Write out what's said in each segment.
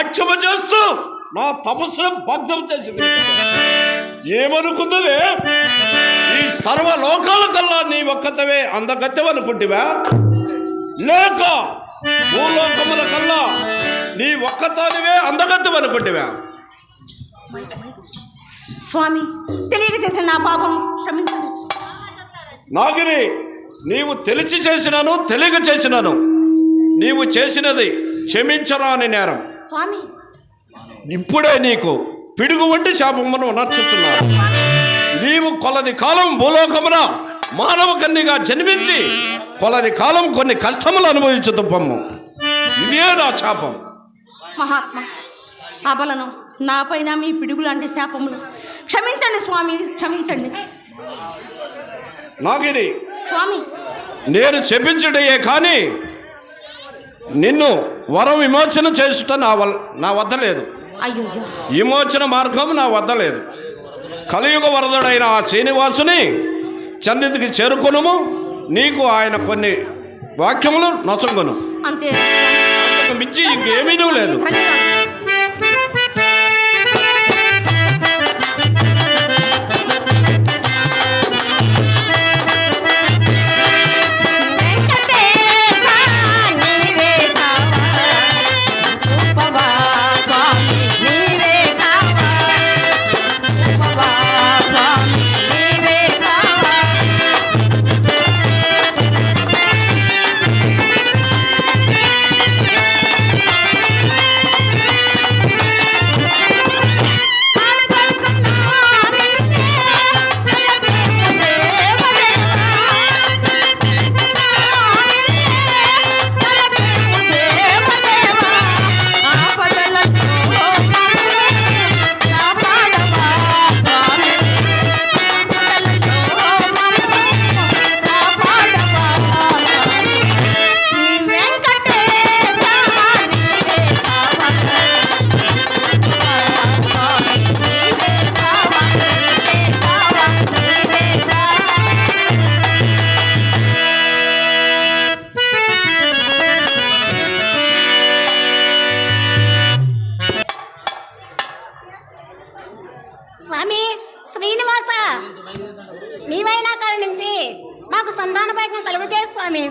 నాట్యము చేస్తూ నా తపస్సును భగ్నం చేసింది. ఏమనుకుందవే? ఈ సర్వలోకాల కల్లా నీ ఒక్కతవే అందగత్తెవనుకుంటివా? లేక భూలోకముల కల్లా నీ ఒక్కతానివే అందగత్తెవనుకుంటివా? స్వామి, తెలియక చేసిన నా పాపం క్షమించండి. నాగిని, నీవు తెలిసి చేసినాను తెలియక చేసినాను, నీవు చేసినది క్షమించరాని నేరం. స్వామి, ఇప్పుడే నీకు పిడుగు వంటి శాపమును నచ్చుతున్నాను. నీవు కొలది కాలం భూలోకమున మానవ కన్యగా జన్మించి కొలది కాలం కొన్ని కష్టములు అనుభవించదు పొమ్ము. ఇదే నా శాపం. మహాత్మ అబలను నాపైన మీ పిడుగు లాంటి శాపములు క్షమించండి స్వామి, క్షమించండి. నాగిని, స్వామి, నేను చెప్పించుటయే కానీ నిన్ను వరం విమోచన చేసుట నా వద్ద లేదు. అయ్యో, విమోచన మార్గం నా వద్ద లేదు. కలియుగ వరదుడైన ఆ శ్రీనివాసుని సన్నిధికి చేరుకొనుము. నీకు ఆయన కొన్ని వాక్యములు నొసంగును. అంతే, మించి ఇంకేమీ లేదు. స్వామి శ్రీనివాస, నీవైనా కరుణించి మాకు సంతాన భాగ్యం కలుగు చేయి స్వామి.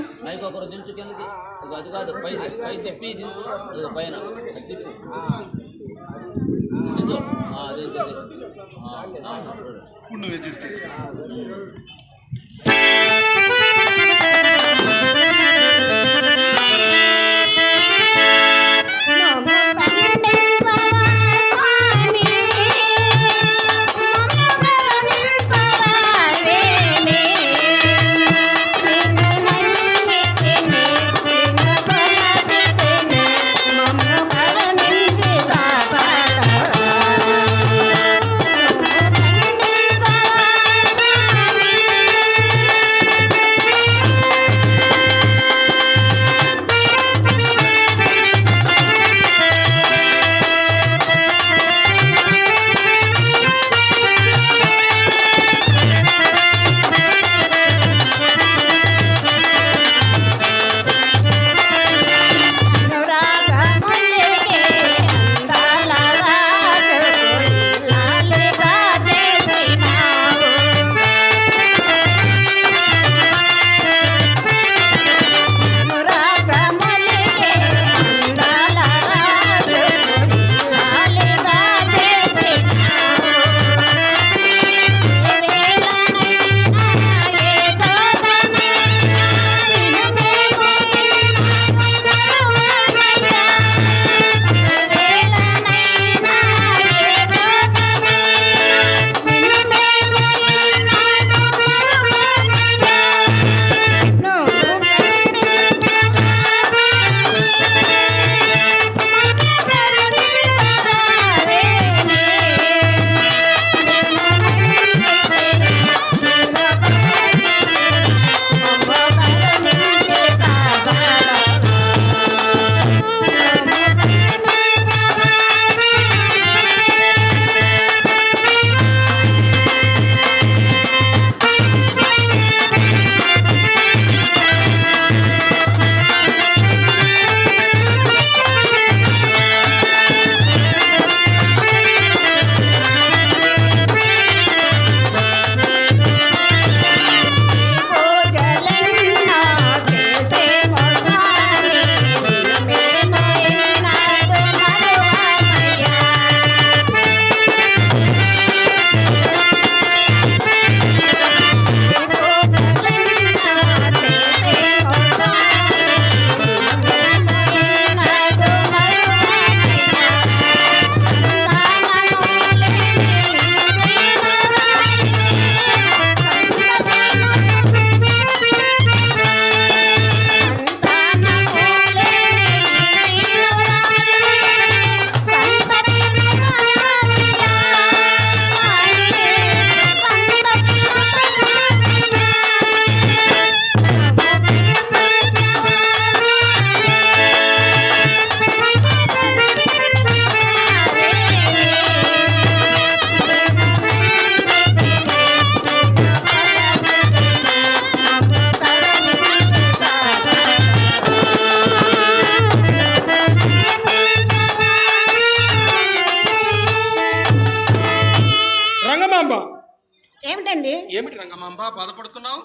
ఏమిటి రంగమాంబ బాధపడుతున్నావు?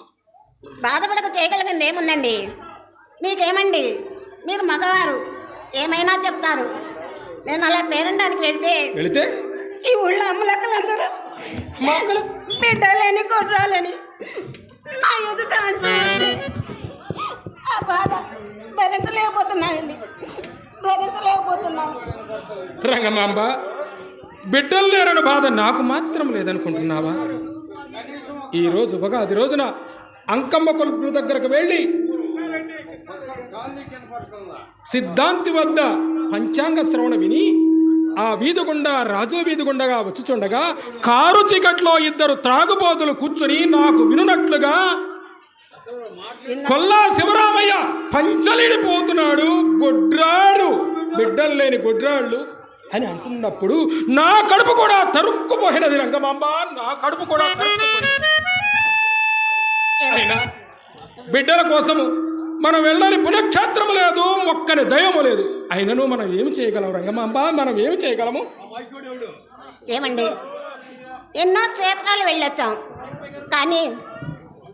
బాధపడక చేయగలిగింది ఏముందండి? మీకేమండి, మీరు మగవారు ఏమైనా చెప్తారు. నేను అలా పేరంటానికి వెళ్తే ఈ ఊళ్ళో అమ్మలక్కలందరూ బిడ్డలేని కొట్రాలని నా ఎదుట అంటే ఆ బాధ భరించలేకపోతున్నానండి. రంగమాంబ, బిడ్డలు లేరని బాధ నాకు మాత్రం లేదనుకుంటున్నావా? ఈరోజు ఉగాది రోజున అంకమ్మ కొలుపుల దగ్గరకు వెళ్ళి సిద్ధాంతి వద్ద పంచాంగ శ్రవణ విని ఆ వీధి గుండా రాజుల వీధి గుండగా వచ్చుచుండగా కారు చీకట్లో ఇద్దరు త్రాగుబోతులు కూర్చుని నాకు వినున్నట్లుగా కొల్లా శివరామయ్య పంచలిడిపోతున్నాడు, గొడ్రాడు, బిడ్డలు లేని గొడ్రాళ్ళు అని అంటున్నప్పుడు నా కడుపు కూడా తరుక్కుపోయినది రంగమాంబ, నా కడుపు కూడా తరుక్కుపోయింది. అయినా బిడ్డల కోసము మనం వెళ్ళని పుణ్యక్షేత్రము లేదు, ఒక్కని దయము లేదు. అయినను మనం ఏమి చేయగలం రంగమాంబ? మనం ఏమి చేయగలము? ఏమండి, ఎన్నో క్షేత్రాలు వెళ్ళొచ్చాం, కానీ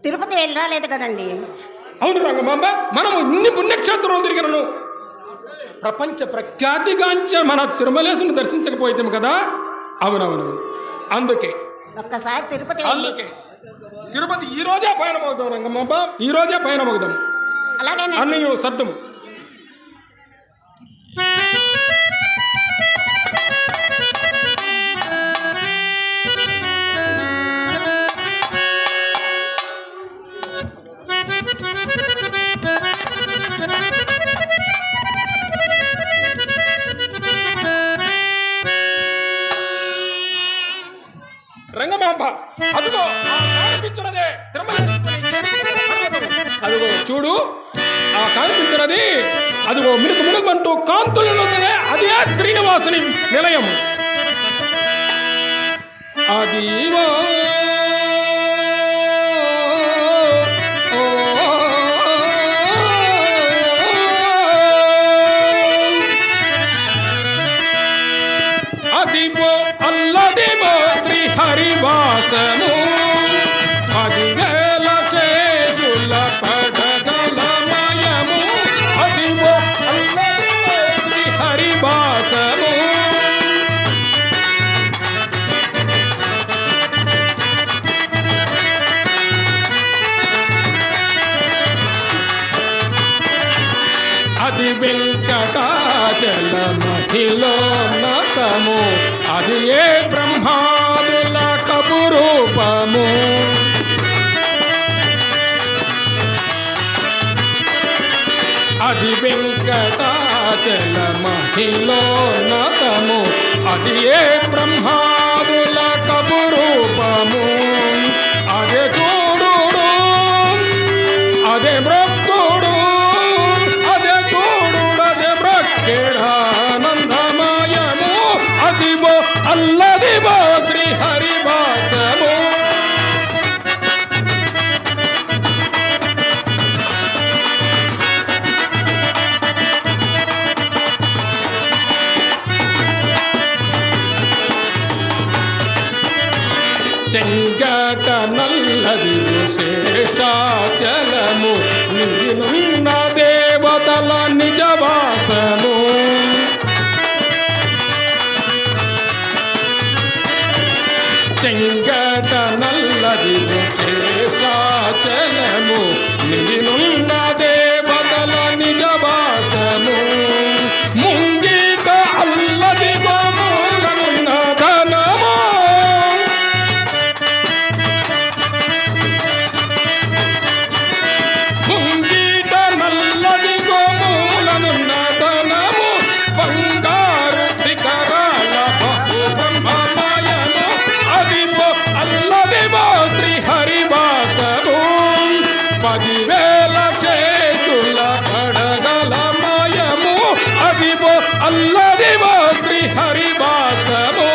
తిరుపతి వెళ్ళి రాలేదు కదండి. అవును రంగమాంబ, మనము ఇన్ని పుణ్యక్షేత్రాలు తిరిగినను ప్రపంచ ప్రఖ్యాతిగాంచ మన తిరుమలేశుని దర్శించకపోయితాం కదా. అవునవును, అందుకే ఒక్కసారి తిరుపతి తిరుపతి ఈ రోజే పయనమవుతాం రంగమాంబ, ఈ రోజే పయనమవుదాం. అలాగే అన్నీ సర్దము. రంగమాంబ, అదిగో కనిపించినదే అదిగో చూడు, ఆ కనిపించినది అదిగో మినుకు మినుకుమంటూ కాంతులున్నదే, అదే శ్రీనివాసుని నిలయం. అదివో అదివో అల్లదివో శ్రీ హరివాసము, 10,000 శేషుల పడగలమయము. అదివో అల్లదివో శ్రీ హరివాసము. అది వెంకటాచల మహిళోన్నతము, అది ఏ బ్రహ్మాదుల కపురూపము. అది వెంకటాచల మహిళోన్నతము, అది ఏ బ్రహ్మాదుల కపురూపము. అదే చూడు, అదే బ్రహ్కుడు, అదే చూడు, అదే బ్రహ్కేడానందమయము. అదివో అల్లదివో శ్రీ హరివాసము. చెంగట నల్లది శేషాచలము, నిన్న దేవతల నిజవాసము. చెంగట నల్లది శేషాచలము, నిన్న దేవతల నిజవాసము. ముంగిట అల్లది గోములనున్న ధనము, ముంగిట నల్లది గోములనున్న ధనము. బంగారు శిఖరాల బహుబ్రహ్మమయము, అదివో అల్లదివో శ్రీ హరివాసము. 10,000 శేషుల పడగలమయము, అదివో అల్లదివో శ్రీ హరివాసము.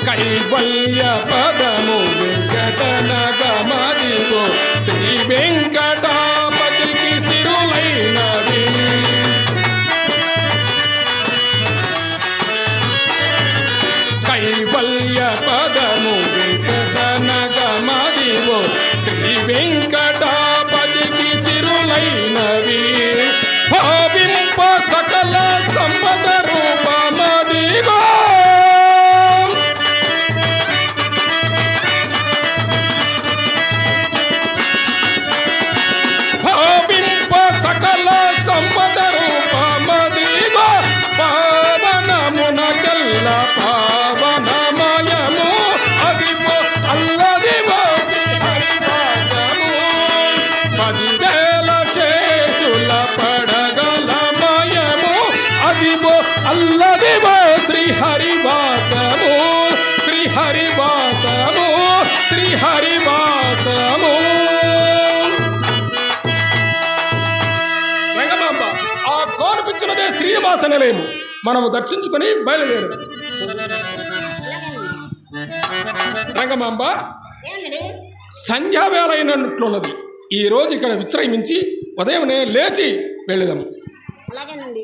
కైవల్య పదము వెంకటనగమదిగో, శ్రీ వెంకటాపతికి సిరులైనవి. సకల సంపద రూపమదిగో భావింప సకల సంపద రూపమదిగో పావనమునకెల్ల పావనమయము అదిగో అల్లదివో శ్రీహరివాసము 10,000 శేషుల పడగలమయము అదిగో అల్లదివో శ్రీహరివాసము శ్రీహరివాసము శ్రీహరివాసము రంగమాంబ ఆ కోనిపించినదే శ్రీనివాస నిలయము మనము దర్శించుకొని బయలుదేరు రంగమాంబ ఏమండి సంధ్యావేళ అయినట్లున్నది ఈ రోజు ఇక్కడ విశ్రమించి ఉదయమే లేచి వెళదాము అలాగేనండి